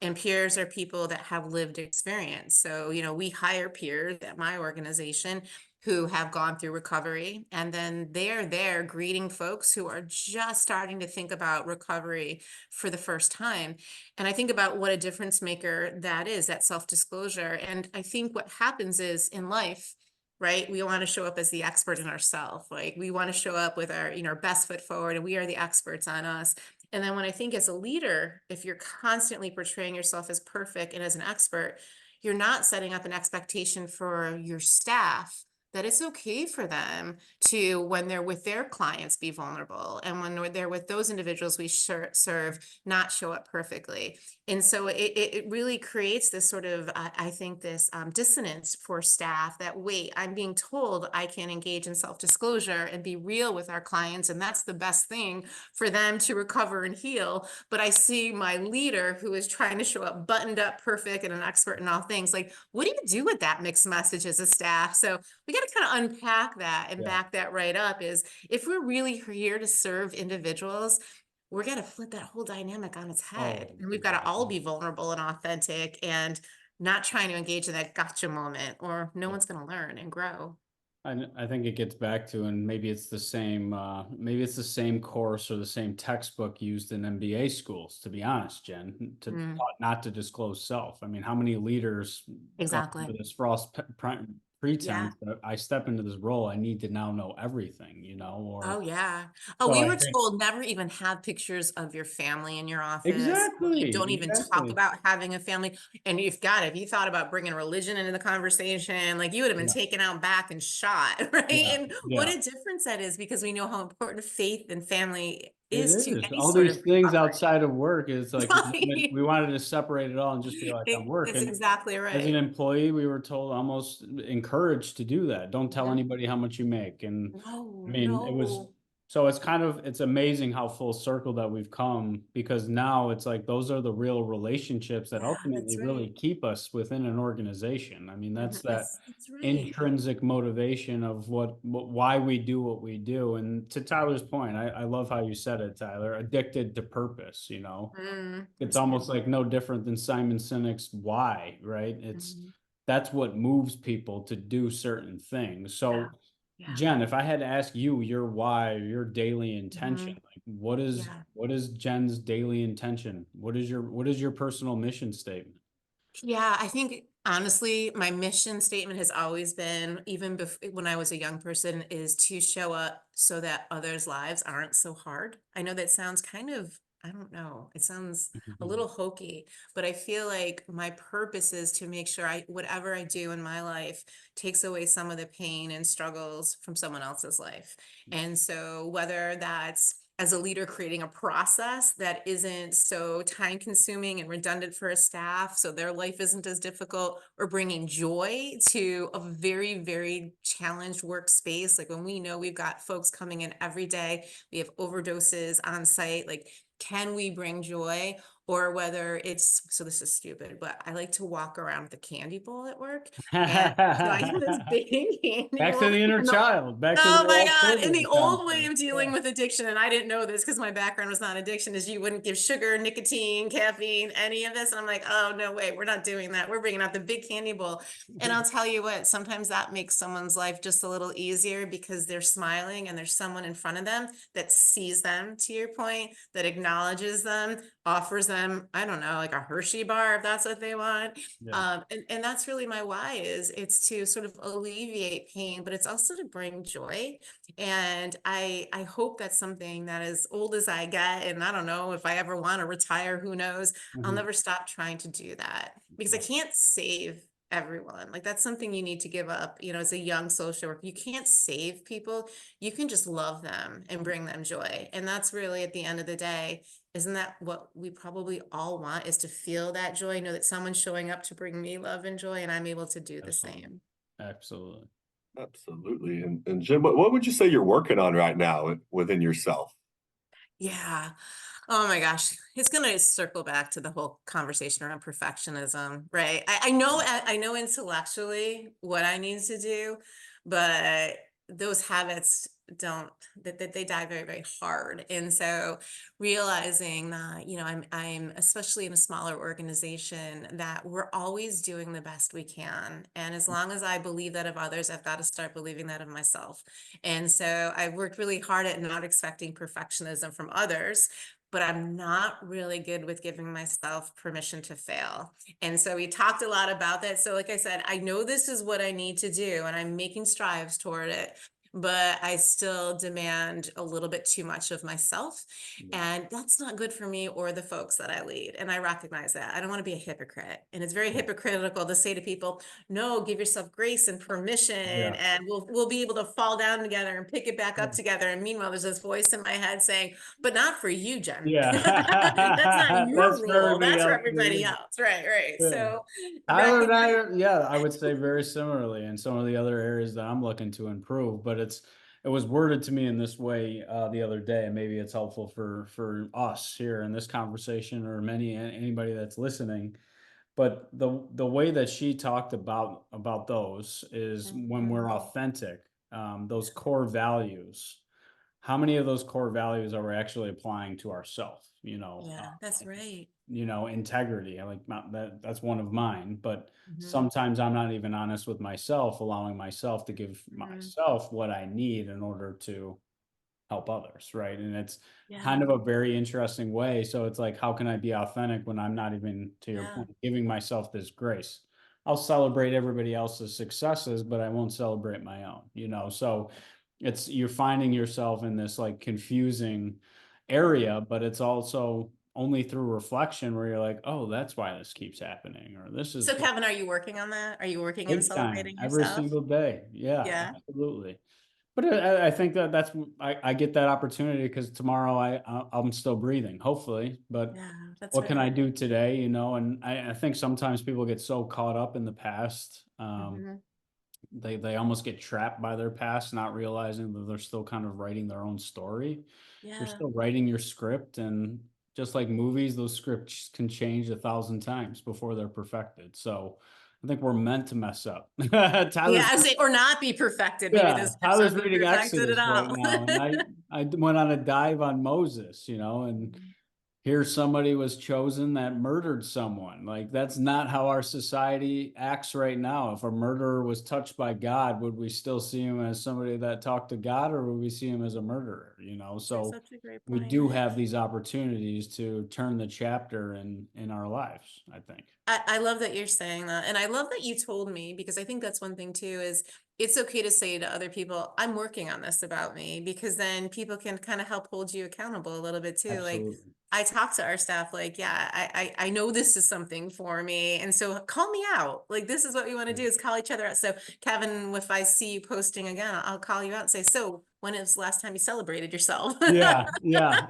And peers are people that have lived experience. So, we hire peers at my organization who have gone through recovery, and then they're there greeting folks who are just starting to think about recovery for the first time. And I think about what a difference maker that is, that self-disclosure. And I think what happens is in life, right, we want to show up as the expert in ourselves. Like, we want to show up with our, our best foot forward, and we are the experts on us. And then when I think as a leader, if you're constantly portraying yourself as perfect and as an expert, you're not setting up an expectation for your staff that it's okay for them to, when they're with their clients, be vulnerable. And when they're with those individuals we serve, not show up perfectly. And so it really creates this sort of, I think, this dissonance for staff that, wait, I'm being told I can engage in self-disclosure and be real with our clients, and that's the best thing for them to recover and heal. But I see my leader who is trying to show up buttoned up, perfect, and an expert in all things. Like, what do you do with that mixed message as a staff? So we got to kind of unpack that and
Yeah.
back that right up. Is if we're really here to serve individuals, we're going to flip that whole dynamic on its head.
Oh,
And we've got to all
exactly.
be vulnerable and authentic and not trying to engage in that gotcha moment, or no
Yeah.
one's going to learn and grow.
I think it gets back to, and maybe it's the same course or the same textbook used in MBA schools, to be honest, Jen, taught not to disclose self. I mean, how many leaders go
Exactly.
into this false pretense that I step into this role, I need to now know everything,
Oh,
or
yeah. Oh,
so
we
I
were
think
told never even have pictures of your family in your office. Don't even talk
exactly.
about having a family. And if you thought about bringing religion into the conversation, like you would have been
Yeah,
taken out back and shot, right?
yeah,
And what
yeah.
a difference that is, because we know how important faith and family
It
is to
is.
any
All
sort
these
of
things
recovery.
outside of work is like
Right.
we wanted to separate it all and just be like I'm
That's
working.
exactly
As an
right.
employee, we were told, almost encouraged to do that. Don't tell
Mhm.
anybody how much you make. And I
No,
mean,
no.
so it's amazing how full circle that we've come, because now it's like those are the real relationships that
Yeah, that's
ultimately
right.
really keep us within an organization. I mean, that's
Mhm.
that
That's right.
intrinsic motivation of why we do what we do. And to Tyler's point, I love how you said it, Tyler, addicted to purpose. It's
That's right.
almost like no different than Simon Sinek's why, right?
Mhm.
That's what moves people to do certain things.
Yeah.
So
Yeah.
Jen, if I had to ask you your why, your daily intention,
Mhm.
like what is
Yeah.
what is Jen's daily intention? What is your personal mission statement?
Yeah, I think honestly, my mission statement has always been, even when I was a young person, is to show up so that others' lives aren't so hard. I know that sounds kind of, I don't know, it sounds a little hokey, but I feel like my purpose is to make sure whatever I do in my life takes away some of the pain and struggles from someone else's life. And so whether that's as a leader creating a process that isn't so time consuming and redundant for a staff so their life isn't as difficult, or bringing joy to a very, very challenged workspace. Like when we know we've got folks coming in every day, we have overdoses on site, like can we bring joy? Or whether it's, so this is stupid, but I like to walk around with a candy bowl at work. And so I have this big candy
Back to
bowl,
the inner
and
child, back to the
oh my
Ralph
God. And the
Sibley
old way
concept.
of dealing
Yeah.
with addiction, and I didn't know this because my background was not addiction, is you wouldn't give sugar, nicotine, caffeine, any of this. And I'm like, oh, no way, we're not doing that. We're bringing out the big candy bowl. And I'll tell you what, sometimes that makes someone's life just a little easier because they're smiling and there's someone in front of them that sees them, to your point, that acknowledges them, offers them, I don't know, like a Hershey bar if that's what they want.
Yeah.
And that's really my why, is it's to sort of alleviate pain, but it's also to bring joy. And I hope that's something that, as old as I get, and I don't know if I ever want to retire, who knows, I'll
Mhm.
never stop trying to do that, because I can't save everyone. Like that's something you need to give up, as a young social worker. You can't save people. You can just love them and bring them joy. And that's really, at the end of the day, isn't that what we probably all want, is to feel that joy, know that someone's showing up to bring me love and joy, and I'm able to do the
Absolutely.
same.
Absolutely.
Absolutely. And Jim, what would you say you're working on right now within yourself?
Yeah. Oh my gosh. It's going to circle back to the whole conversation around perfectionism, right? I know intellectually what I need to do, but those habits don't, that they die very, very hard. And so realizing that, I'm especially in a smaller organization, that we're always doing the best we can. And as long as I believe that of others, I've got to start believing that of myself. And so I've worked really hard at not expecting perfectionism from others, but I'm not really good with giving myself permission to fail. And so we talked a lot about that. So, like I said, I know this is what I need to do, and I'm making strides toward it. But I still demand a little bit too much of myself.
Yeah.
And that's not good for me or the folks that I lead. And I recognize that. I don't want to be a hypocrite. And it's very
Yeah.
hypocritical to say to people, no, give yourself grace and permission,
Yeah.
and we'll be able to fall down together and pick it back up together. And meanwhile, there's this voice in my head saying, but not for you, Jen. That's not
Yeah.
your
That's for
rule.
everybody
That's for
else.
everybody else. Right, right.
Yeah.
So
Tyler and I
recognize.
are, yeah, I would say very similarly in some of the other areas that I'm looking to improve, but it was worded to me in this way the other day, and maybe it's helpful for us here in this conversation, or anybody that's listening. But the way that she talked about those is when we're
Mhm.
authentic, those core values. How many of those core values are we actually applying to ourselves?
Yeah, that's right.
integrity. I like that's one of mine, but
Mhm.
sometimes I'm not even honest with myself, allowing myself to give
Mhm.
myself what I need in order to help others, right? And it's kind
Yeah.
of a very interesting way. So it's like, how can I be authentic when I'm not even, to your
Yeah.
point, giving myself this grace? I'll celebrate everybody else's successes, but I won't celebrate my own. So you're finding yourself in this like confusing area, but it's also only through reflection where you're like, oh, that's why this keeps happening, or this is
So Kevin, are you working on that? Are you working in
big time
celebrating
every
yourself?
single day. Yeah,
Yeah.
absolutely. But I think I get that opportunity because tomorrow I'm still breathing, hopefully. But
Yeah, that's
what can
right.
I do today? And I think sometimes people get so caught up in the past.
Mhm.
They almost get trapped by their past, not realizing that they're still kind of writing their own story. You're
Yeah.
still writing your script, and just like movies, those scripts can change 1,000 times before they're perfected. So I think we're meant to mess up.
Yeah,
Tyler's
I say, or not be perfected. Maybe the
Yeah,
script's
Tyler's
not being
reading
perfected at
Exodus right
all.
now, and I went on a dive on Moses, and
Mhm.
here somebody was chosen that murdered someone. Like, that's not how our society acts right now. If a murderer was touched by God, would we still see him as somebody that talked to God, or would we see him as a murderer?
That's
So
such a great
we
point.
do have these opportunities to turn the chapter in our lives, I think.
I love that you're saying that. And I love that you told me, because I think that's one thing too, is it's okay to say to other people, I'm working on this about me, because then people can kind of help hold you accountable a little bit too. Like,
Absolutely.
I talk to our staff, like, yeah, I know this is something for me. And so call me out. Like, this is what we want to do, is call each other out. So Kevin, if I see you posting again, I'll call you out and say, so when is the last time you celebrated yourself?
Yeah,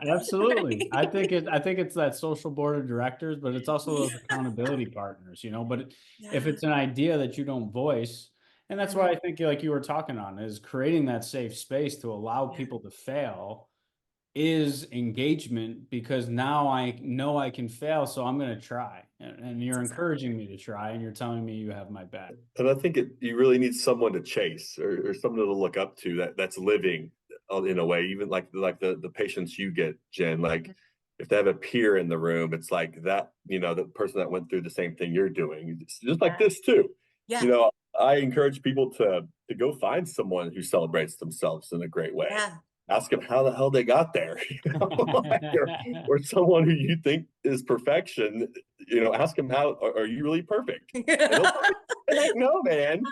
absolutely. I think it's that social board of directors, but it's also those accountability partners, but if
Yeah.
it's an idea that you don't voice, and that's why
Mhm.
I think, like you were talking on, is creating that safe space to allow
Yeah.
people to fail is engagement, because now I know I can fail, so I'm going to try. And
That's
you're
exactly
encouraging me to try, and you're telling me you have my back.
And I think you really need someone to chase, or someone to look up to that's living in a way, even like the patients you get, Jen. Like,
right.
if they have a peer in the room, it's like that, the person that went through the same thing you're doing. It's just like
Yeah.
this too.
Yeah.
You know, I encourage people to go find someone who celebrates themselves in a great way.
Yeah.
Ask them how the hell they got there, or someone who you think is perfection. Ask them how are you really perfect, and they'll tell you, heck no, man.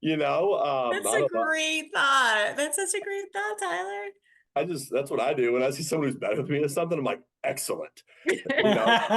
That's
I
a
don't know.
great thought. That's such a great thought, Tyler.
That's what I do when I see someone who's better than me at something. I'm like, excellent. You know,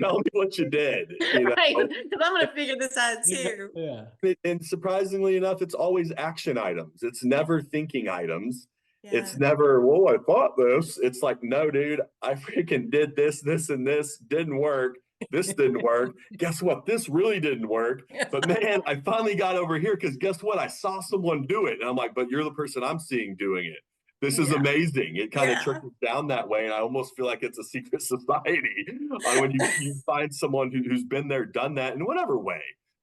tell me what you did.
Right, because I'm gonna figure this out too.
Yeah.
And surprisingly enough, it's always action items. It's never thinking items.
Yeah.
It's never, well, I thought this. It's like, no, dude, I freaking did this, and this didn't work. This didn't work. Guess what? This really didn't work. But man, I finally got over here because guess what? I saw someone do it. And I'm like, but you're the person I'm seeing doing it. This is
Yeah.
amazing. It kind of
Yeah.
trickles down that way. And I almost feel like it's a secret society on when you find someone who's been there, done that in whatever way.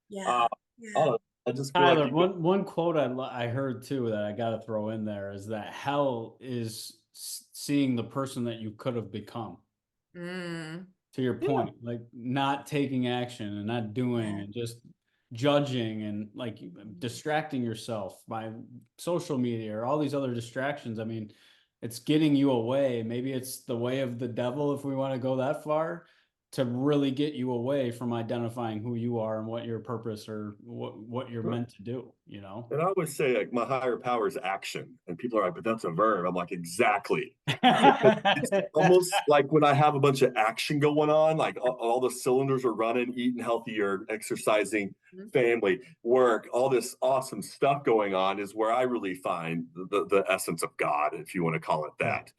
Yeah.
Uh,
Yeah.
oh, I just feel like
Tyler,
you could.
one quote I heard too that I got to throw in there is that hell is seeing the person that you could have become.
Mm.
To your
Yeah,
point, like not taking action and not doing
Yeah.
and just judging and like distracting yourself by social media or all these other distractions. I mean, it's getting you away. Maybe it's the way of the devil, if we want to go that far, to really get you away from identifying who you are and what your purpose or what you're
right.
meant to do.
And I always say like my higher power is action, and people are like, "But that's a verb." I'm like, exactly. It's almost like when I have a bunch of action going on, like all the cylinders are running, eating healthier, exercising,
Mhm.
family, work, all this awesome stuff going on is where I really find the essence of God, if you want to call it
Yeah.
that.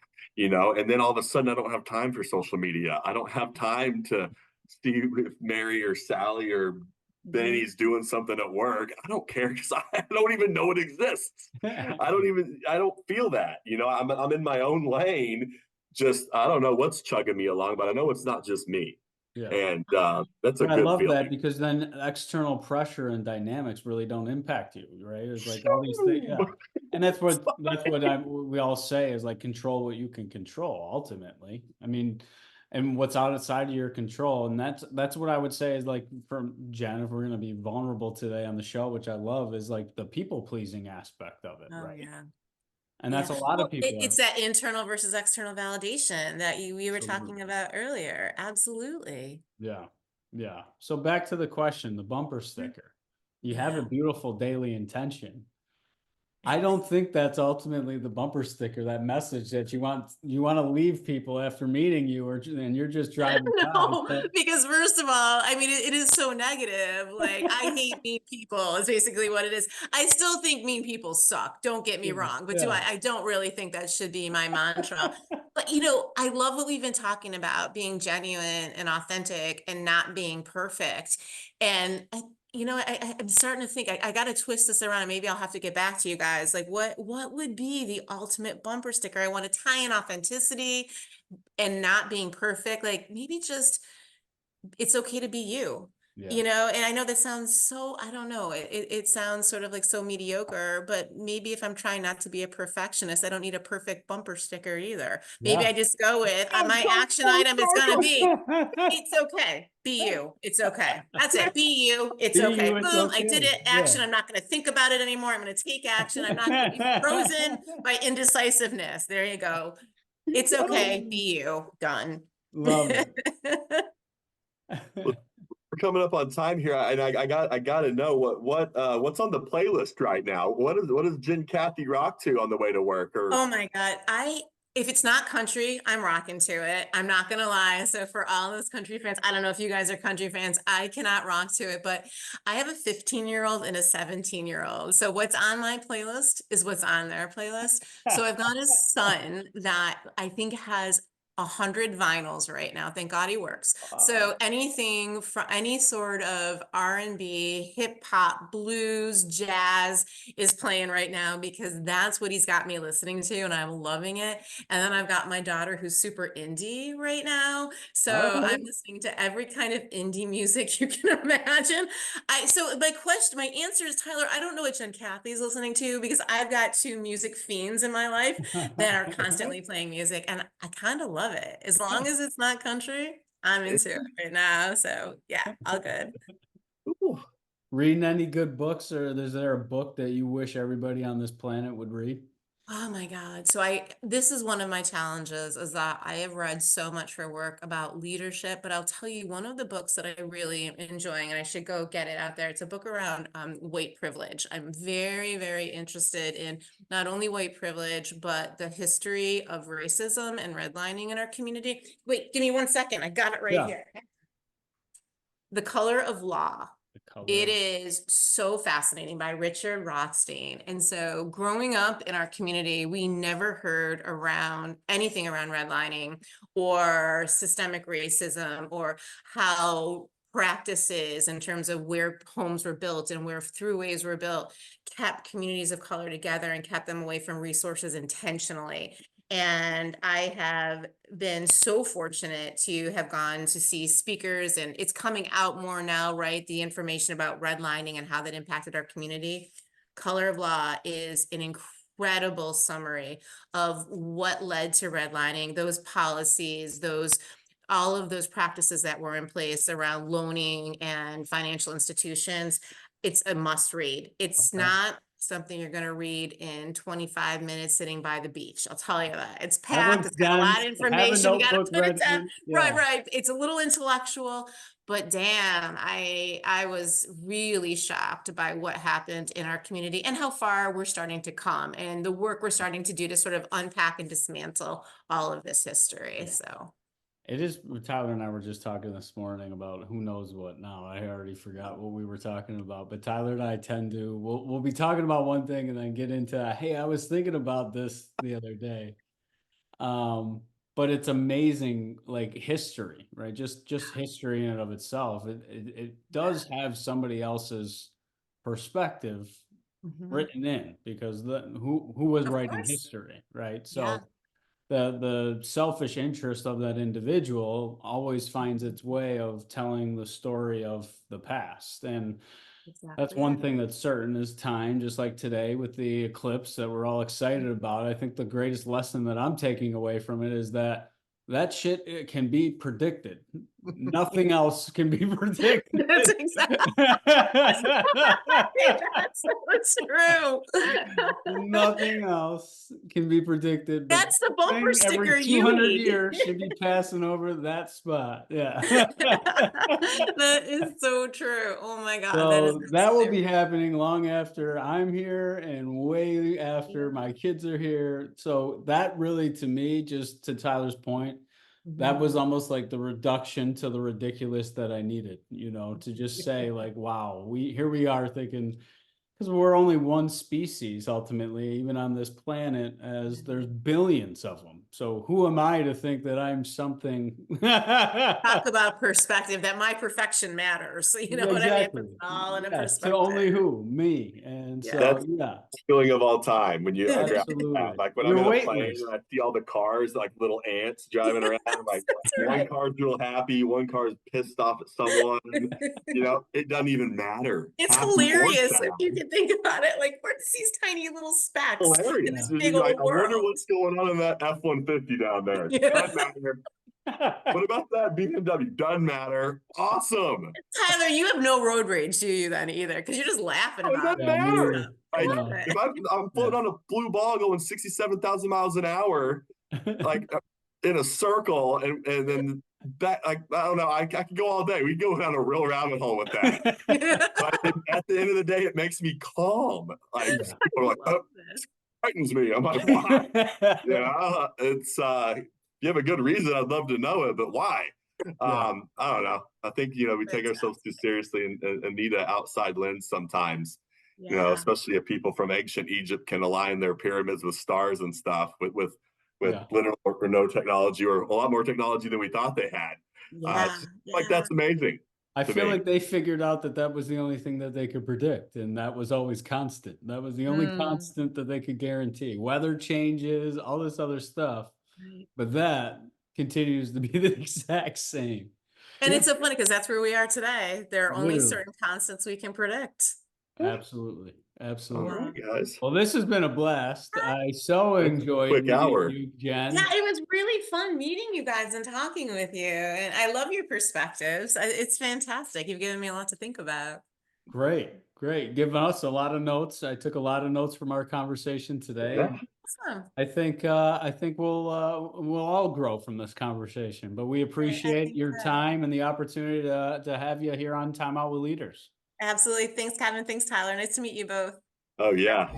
And then all of a sudden I don't have time for social media. I don't have time to see if Mary or Sally or
Mhm.
Benny's doing something at work. I don't care because I don't even know it exists. I don't feel that. I'm in my own lane. Just, I don't know what's chugging me along, but I know it's not just me.
Yeah.
And that's a
But I
good
love that
feeling.
because then external pressure and dynamics really don't impact you, right? It's like all these things, yeah. And that's what we all say is like control what you can control ultimately. I mean, and what's outside of your control. And that's what I would say is like, from Jen, if we're going to be vulnerable today on the show, which I love, is like the people pleasing aspect of it.
Oh,
Right.
yeah.
And
Yeah.
that's a lot
Well,
of people.
it's that internal versus external validation that we were talking
Absolutely.
about earlier. Absolutely.
Yeah. Yeah. So back to the question, the bumper sticker. You have a
Yeah.
beautiful daily intention. I don't think that's ultimately the bumper sticker, that message that you want to leave people after meeting you, and you're just driving by.
No,
So,
because first of all, I mean, it is so negative. Like, I hate mean people is basically what it is. I still think mean people suck. Don't get me wrong, but
yeah.
I don't really think that should be my mantra. But I love what we've been talking about, being genuine and authentic and not being perfect. And I'm starting to think I got to twist this around, and maybe I'll have to get back to you guys. Like, what would be the ultimate bumper sticker? I want to tie in authenticity and not being perfect. Like, maybe just it's okay to be you.
Yeah.
And I know that sounds so, I don't know, it sounds sort of like so mediocre, but maybe if I'm trying not to be a perfectionist, I don't need a perfect bumper sticker either. Maybe
Yeah.
I just go with my action item is going to be, it's okay. Be you. It's okay. That's it. Be you. It's
Be
okay.
you, it's
Boom. I did
okay.
it. Action. I'm not going to think about it anymore. I'm going to take action. I'm not going to be frozen by indecisiveness. There you go. It's okay. Be you. Done.
Love
We're
it.
coming up on time here, and I got to know what's on the playlist right now. What does Jen Cathy rock to on the way to work? Or
Oh my God. If it's not country, I'm rocking to it. I'm not gonna lie. So for all those country fans, I don't know if you guys are country fans, I cannot rock to it, but I have a 15-year-old and a 17-year-old. So what's on my playlist is what's on their playlist. So I've got a son that I think has 100 vinyls right now. Thank God he works. So anything from any sort of R&B, hip hop, blues, jazz is playing right now, because that's what he's got me listening to, and I'm loving it. And then I've got my daughter who's super indie right now.
All
So
right.
I'm listening to every kind of indie music you can imagine. So my answer is, Tyler, I don't know what Jen Cathy's listening to, because I've got two music fiends in my life that are constantly playing music, and I kind of love it. As long as it's not country, I'm into it right now. So yeah, all good.
ooh,
Reading any good books, or is there a book that you wish everybody on this planet would read?
Oh my God. This is one of my challenges, is that I have read so much for work about leadership, but I'll tell you one of the books that I really am enjoying, and I should go get it out there. It's a book around white privilege. I'm very, very interested in not only white privilege, but the history of racism and redlining in our community. Wait, give me 1 second. I got it right
Yeah.
here. The Color of Law.
The color.
It is so fascinating, by Richard Rothstein. And so growing up in our community, we never heard around anything around redlining or systemic racism, or how practices in terms of where homes were built and where throughways were built kept communities of color together and kept them away from resources intentionally. And I have been so fortunate to have gone to see speakers, and it's coming out more now, right? The information about redlining and how that impacted our community. Color of Law is an incredible summary of what led to redlining, those policies, all of those practices that were in place around loaning and financial institutions. It's a must read. It's
Okay.
not something you're going to read in 25 minutes sitting by the beach. I'll tell you that. It's
Have a
packed. It's got a
pen,
lot of
have a
information. You got to
notebook
put it
ready.
down.
Yeah.
Right. It's a little intellectual, but damn, I was really shocked by what happened in our community and how far we're starting to come, and the work we're starting to do to sort of unpack and dismantle all of this history.
Yeah.
So
It is. Tyler and I were just talking this morning about who knows what now. I already forgot what we were talking about, but Tyler and I tend to, we'll be talking about one thing and then get into, hey, I was thinking about this the other day. But it's amazing, like history, right? Just history in and of itself. It does have somebody else's perspective
mhm.
written in, because who was
Of
writing
course.
history, right?
Yeah.
So the selfish interest of that individual always finds its way of telling the story of the past. And that's
Exactly
one
it.
thing that's certain, is time, just like today with the eclipse that we're all excited about. I think the greatest lesson that I'm taking away from it is that that shit it can be predicted. Nothing else can be predicted.
That's exactly. That's so true.
Nothing else can be predicted. But
That's the bumper
thing every
sticker you
200
need.
years should be passing over that spot. Yeah.
That is so true. Oh my God. That is
So that will be
absolutely-
happening long after I'm here and way after
Yeah.
my kids are here. So that really, to me, just to Tyler's point, that was
Mhm.
almost like the reduction to the ridiculous that I needed, to just say like, wow, here we are thinking, because we're only one species ultimately, even on this planet, as there's billions of them. So who am I to think that I'm something?
Talk about perspective, that my perfection matters. You know what I mean?
Exactly.
It's all in a
Yes, to
perspective.
only who? Me. And
Yeah.
so,
That's
yeah,
feeling of all time when you grab that.
absolutely.
Like when
You're
I'm in a plane
weightless.
and I see all the cars, like little ants driving around, like
That's
one
right.
car's real happy, one car's pissed off at someone. It doesn't even matter.
It's
Happy or
hilarious
sad.
if you can think about it. Like, what's these tiny little specks
Hilarious.
in this
You're
big
like,
old
I wonder
world?
what's going on in that F-150 down there.
Yeah.
Doesn't matter. What about that BMW? Doesn't matter. Awesome.
Tyler, you have no road rage, do you then either? Because you're just laughing
Oh, it
about
doesn't
it.
Yeah, me
matter.
either.
I
Like,
love
No.
it.
if I'm floating on a blue ball going 67,000 miles an hour, like in a circle, and then that, like, I don't know, I could go all day. We go down a real rabbit hole with that. But at the end of the day, it makes me calm. Like
Yeah.
people are like,
Love
oh,
this.
frightens me. I'm like, why? It's you have a good reason. I'd love to know it, but why? I don't know. I think we take ourselves too seriously and need an outside lens sometimes.
Yeah.
Especially if people from ancient Egypt can align their pyramids with stars and stuff with
Yeah.
little or no technology, or a lot more technology than we thought they had.
Yeah.
Like that's amazing.
I
to
feel
me.
like they figured out that was the only thing that they could predict, and that was always constant. That was the only constant that they could guarantee. Weather changes, all this other stuff,
Right.
but that continues to be the exact same.
And it's so funny because that's where we are today. There are only
Literally.
certain constants we can predict.
Absolutely.
All
Absolutely.
right, guys.
Well, this has been a blast. I so
It's a
enjoyed
quick
meeting
hour.
you, Jen.
Yeah, it was really fun meeting you guys and talking with you. And I love your perspectives. It's fantastic. You've given me a lot to think about.
Great, great. Giving us a lot of notes. I took a lot of notes from our conversation today.
Yeah.
Awesome.
I think we'll all grow from this conversation, but we appreciate
think
your
so.
time and the opportunity to have you here on Timeout with Leaders.
Absolutely. Thanks, Kevin. Thanks, Tyler. Nice to meet you both.
Oh yeah.